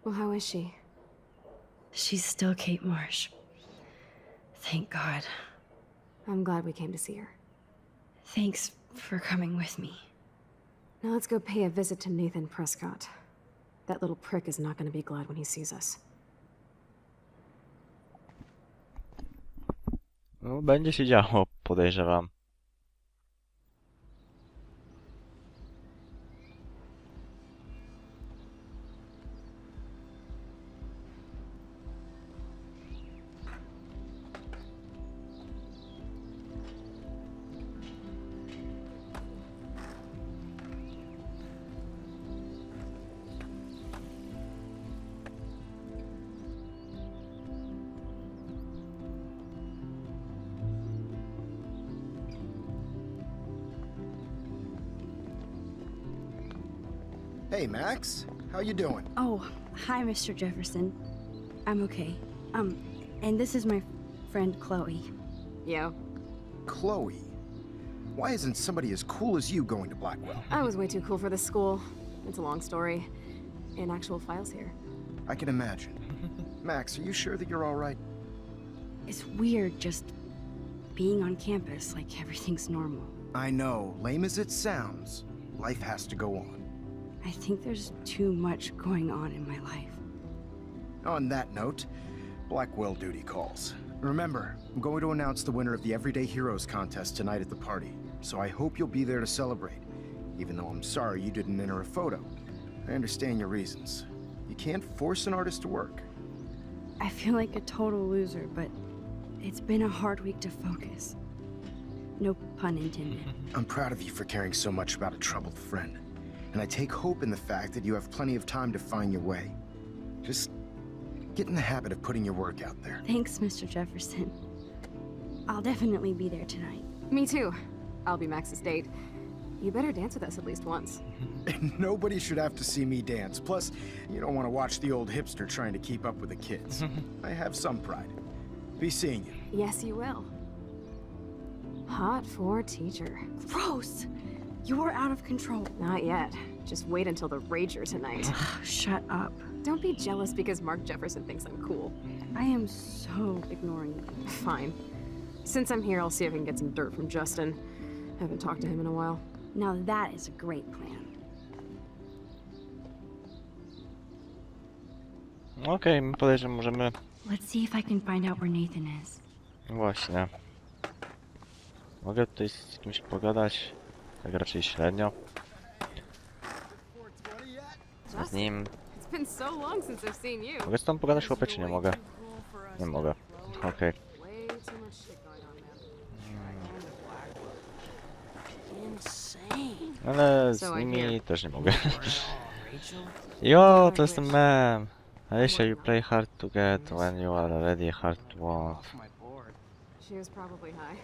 Well, how is she? She's still Kate Marsh. Thank God. I'm glad we came to see her. Thanks for coming with me. Now let's go pay a visit to Nathan Prescott. That little prick is not going to be glad when he sees us. No, będzie się działo, podejrzewam. Hey, Max. How you doing? Oh, hi, Mr. Jefferson. I'm okay. And this is my friend Chloe. Yo. Chloe. Why isn't somebody as cool as you going to Blackwell? I was way too cool for this school. It's a long story. In actual files here. I can imagine. Max, are you sure that you're all right? It's weird just being on campus like everything's normal. I know, lame as it sounds, life has to go on. I think there's too much going on in my life. On that note, Blackwell duty calls. Remember, I'm going to announce the winner of the Everyday Heroes contest tonight at the party, so I hope you'll be there to celebrate, even though I'm sorry you didn't enter a photo. I understand your reasons. You can't force an artist to work. I feel like a total loser, but it's been a hard week to focus. No pun intended. I'm proud of you for caring so much about a troubled friend. And I take hope in the fact that you have plenty of time to find your way. Just get in the habit of putting your work out there. Thanks, Mr. Jefferson. I'll definitely be there tonight. Me too. I'll be Max's date. You better dance with us at least once. And nobody should have to see me dance. Plus, you don't want to watch the old hipster trying to keep up with the kids. I have some pride. Be seeing you. Yes, you will. Hot for teacher. Gross! You're out of control. Not yet. Just wait until the rager tonight. Shut up. Don't be jealous because Mark Jefferson thinks I'm cool. I am so ignoring you. Fine. Since I'm here, I'll see if I can get some dirt from Justin. Haven't talked to him in a while. Now that is a great plan. Okej, my podejrzewam, możemy... Let's see if I can find out where Nathan is. Właśnie. Mogę tutaj z kimś pogadać. Tak raczej średnio. Z nim. It's been so long since I've seen you. Mogę z tą pogadać, chłopie, czy nie mogę? Nie mogę. Okej. Way too much shit going on, man. Ale z nimi też nie mogę. Jo, to jest ten mem. Alicia, you play hard to get when you are already hard to want. She was probably high.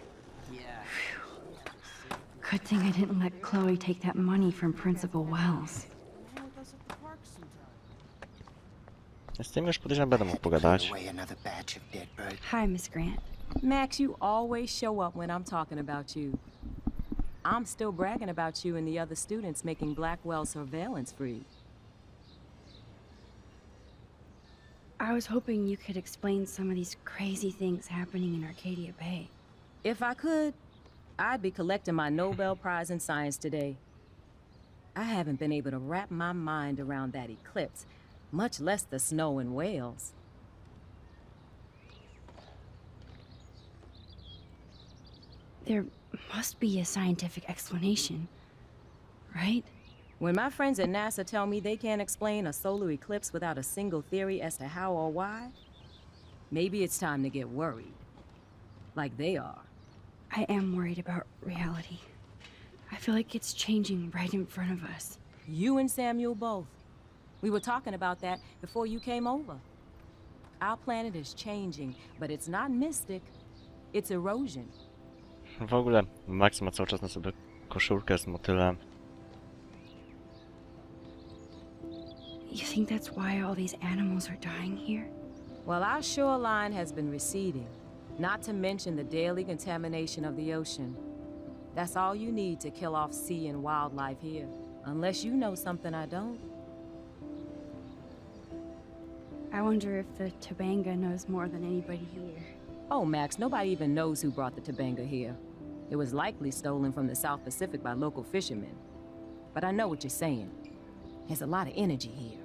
Good thing I didn't let Chloe take that money from Principal Wells. Z tym już podejrzewam, będę mógł pogadać. Hi, Miss Grant. Max, you always show up when I'm talking about you. I'm still bragging about you and the other students making Blackwell surveillance free. I was hoping you could explain some of these crazy things happening in Arcadia Bay. If I could, I'd be collecting my Nobel Prize in Science today. I haven't been able to wrap my mind around that eclipse, much less the snow in Wales. There must be a scientific explanation, right? When my friends at NASA tell me they can't explain a solar eclipse without a single theory as to how or why, maybe it's time to get worried. Like they are. I am worried about reality. I feel like it's changing right in front of us. You and Samuel both. We were talking about that before you came over. Our planet is changing, but it's not mystic. It's erosion. W ogóle Max ma cały czas na sobie koszulkę z motylem. You think that's why all these animals are dying here? Well, our shoreline has been receding, not to mention the daily contamination of the ocean. That's all you need to kill off sea and wildlife here, unless you know something I don't. I wonder if the Tobanga knows more than anybody here. Oh, Max, nobody even knows who brought the Tobanga here. It was likely stolen from the South Pacific by local fishermen. But I know what you're saying. There's a lot of energy here.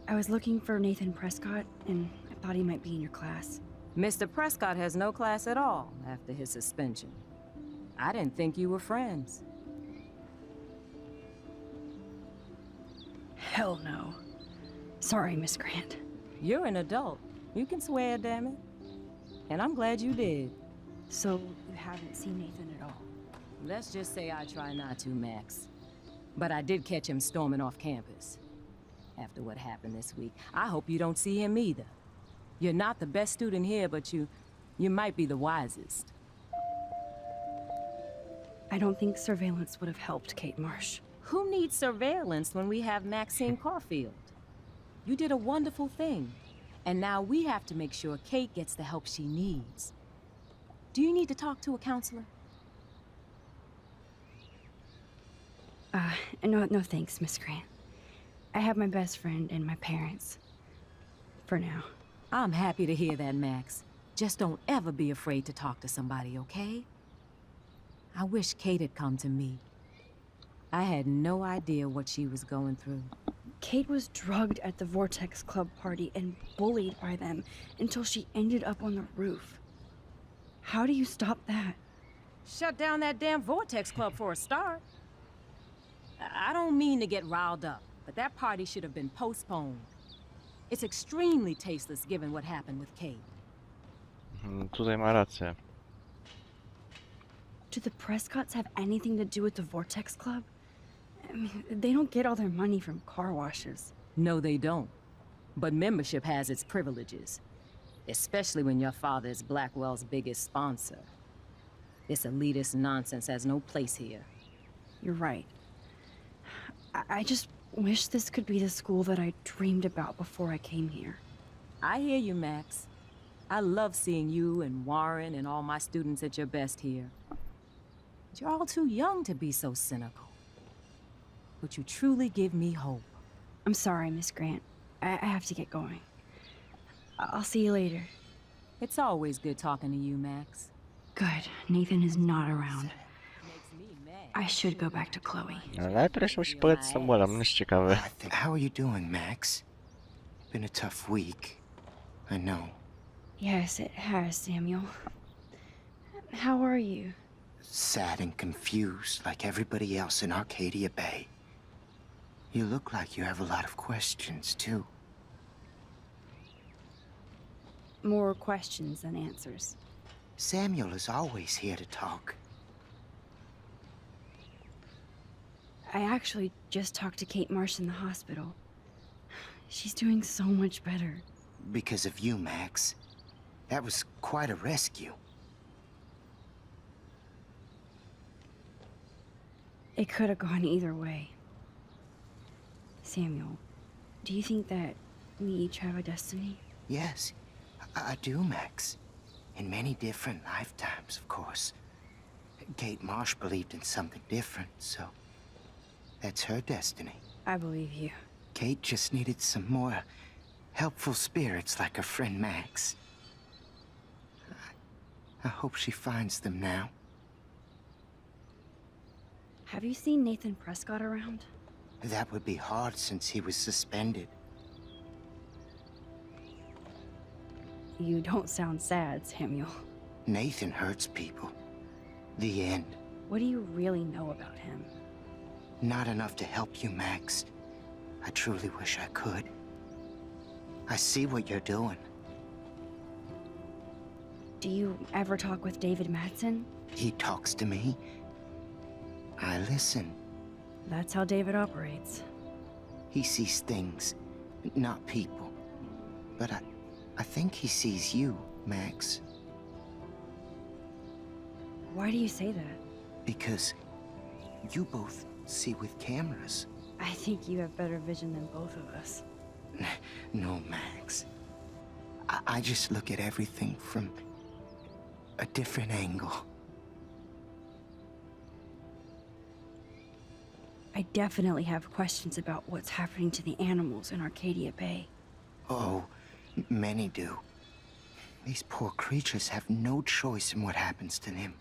I was looking for Nathan Prescott, and I thought he might be in your class. Mr. Prescott has no class at all after his suspension. I didn't think you were friends. Hell no. Sorry, Miss Grant. You're an adult. You can swear, damn it. And I'm glad you did. So, you haven't seen Nathan at all? Let's just say I try not to, Max. But I did catch him storming off campus. After what happened this week, I hope you don't see him either. You're not the best student here, but you might be the wisest. I don't think surveillance would have helped, Kate Marsh. Who needs surveillance when we have Maxine Caulfield? You did a wonderful thing. And now we have to make sure Kate gets the help she needs. Do you need to talk to a counselor? No thanks, Miss Grant. I have my best friend and my parents. For now. I'm happy to hear that, Max. Just don't ever be afraid to talk to somebody, okay? I wish Kate had come to me. I had no idea what she was going through. Kate was drugged at the Vortex Club party and bullied by them until she ended up on the roof. How do you stop that? Shut down that damn Vortex Club for a start. I don't mean to get riled up, but that party should have been postponed. It's extremely tasteless given what happened with Kate. Tutaj ma rację. Do the Prescotts have anything to do with the Vortex Club? I mean, they don't get all their money from car washes. No, they don't. But membership has its privileges. Especially when your father is Blackwell's biggest sponsor. This elitist nonsense has no place here. You're right. I just wish this could be the school that I dreamed about before I came here. I hear you, Max. I love seeing you and Warren and all my students at your best here. But you're all too young to be so cynical. But you truly give me hope. I'm sorry, Miss Grant. I have to get going. I'll see you later. It's always good talking to you, Max. Good. Nathan is not around. Makes me mad. I should go back to Chloe. Ale najpierw musi pogadać z Samuelem, on jest ciekawy. How are you doing, Max? Been a tough week. I know. Yes, it has, Samuel. How are you? Sad and confused like everybody else in Arcadia Bay. You look like you have a lot of questions, too. More questions than answers. Samuel is always here to talk. I actually just talked to Kate Marsh in the hospital. She's doing so much better. Because of you, Max. That was quite a rescue. It could have gone either way. Samuel, do you think that we each have a destiny? Yes, I do, Max. In many different lifetimes, of course. Kate Marsh believed in something different, so that's her destiny. I believe you. Kate just needed some more helpful spirits like her friend Max. I hope she finds them now. Have you seen Nathan Prescott around? That would be hard since he was suspended. You don't sound sad, Samuel. Nathan hurts people. The end. What do you really know about him? Not enough to help you, Max. I truly wish I could. I see what you're doing. Do you ever talk with David Madsen? He talks to me. I listen. That's how David operates. He sees things, not people. But I think he sees you, Max. Why do you say that? Because you both see with cameras. I think you have better vision than both of us. No, Max. I just look at everything from a different angle. I definitely have questions about what's happening to the animals in Arcadia Bay. Oh, many do. These poor creatures have no choice in what happens to them.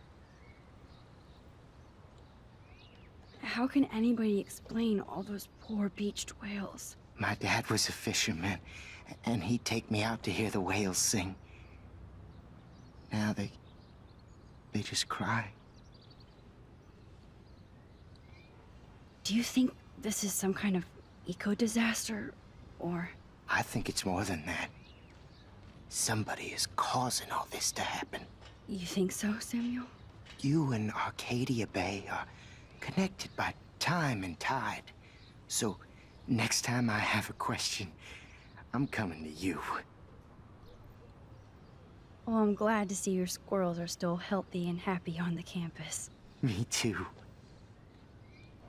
How can anybody explain all those poor beached whales? My dad was a fisherman, and he'd take me out to hear the whales sing. Now they just cry. Do you think this is some kind of eco-disaster, or... I think it's more than that. Somebody is causing all this to happen. You think so, Samuel? You and Arcadia Bay are connected by time and tide. So, next time I have a question, I'm coming to you. Well, I'm glad to see your squirrels are still healthy and happy on the campus. Me too.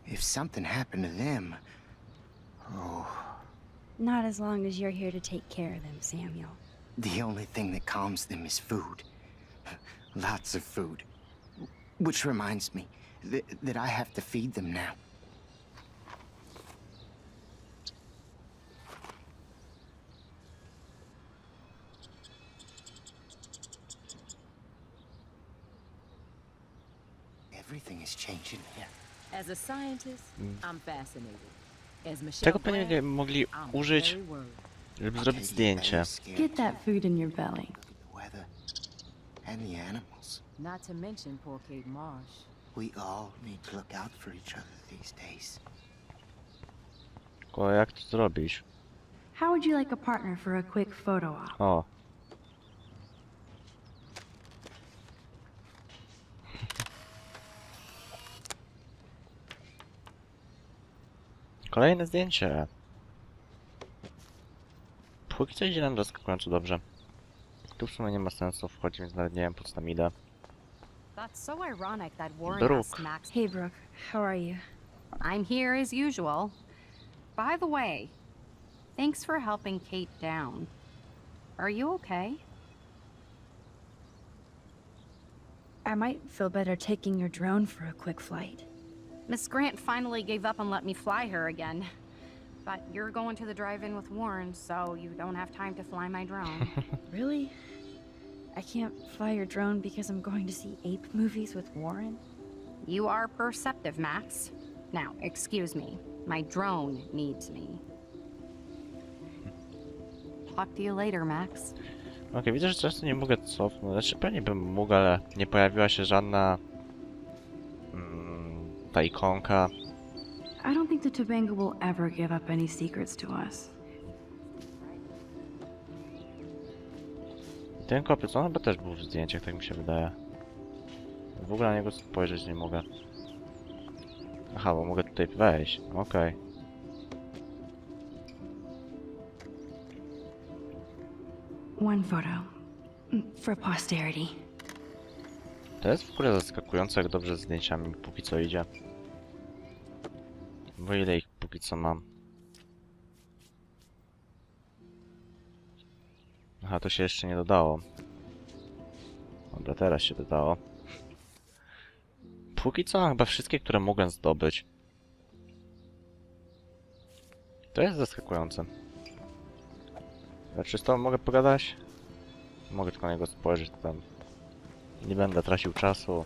If something happened to them... Oh, Not as long as you're here to take care of them, Samuel. the only thing that calms them is food. Lots of food. Which reminds me that I have to feed them now. Everything is changing here. As a scientist, I'm fascinated. As Michelle Tego pewnie Brand, mogli I'm użyć, very worried. żeby zrobić zdjęcie. Get that food in your belly. The weather and the animals. Not to mention poor Kate Marsh. We all need to look out for each other these days. Tylko jak to zrobić? How would you like a partner for a quick photo op? O. Kolejne zdjęcie. Póki co idzie nam zaskakująco dobrze. Tu w sumie nie ma sensu wchodzić, więc nawet nie wiem po co tam idę. That's so ironic that Warren Brooke. asked Max. Hey, Brooke. How are you? I'm here as usual. By the way, thanks for helping Kate down. Are you okay? I might feel better taking your drone for a quick flight. Miss Grant finally gave up and let me fly her again. But you're going to the drive-in with Warren, so you don't have time to fly my drone. Really? I can't fly your drone because I'm going to see ape movies with Warren? You are perceptive, Max. Now, excuse me. My drone needs me. Talk to you later, Max. Okej, widzę, że często nie mogę cofnąć. Znaczy pewnie bym mógł, ale nie pojawiła się żadna... ta ikonka. I don't think the Tobango will ever give up any secrets to us. Ten kopiec, on chyba też był w zdjęciach, tak mi się wydaje. W ogóle na niego spojrzeć nie mogę. Aha, bo mogę tutaj wejść. Okej. One photo. For posterity. To jest w ogóle zaskakujące, jak dobrze z zdjęciami póki co idzie. Bo ile ich póki co mam? Aha, to się jeszcze nie dodało. Dobra, teraz się dodało. Póki co mam chyba wszystkie, które mogłem zdobyć. To jest zaskakujące. Czy z tobą mogę pogadać? Mogę tylko na niego spojrzeć, to tam nie będę tracił czasu.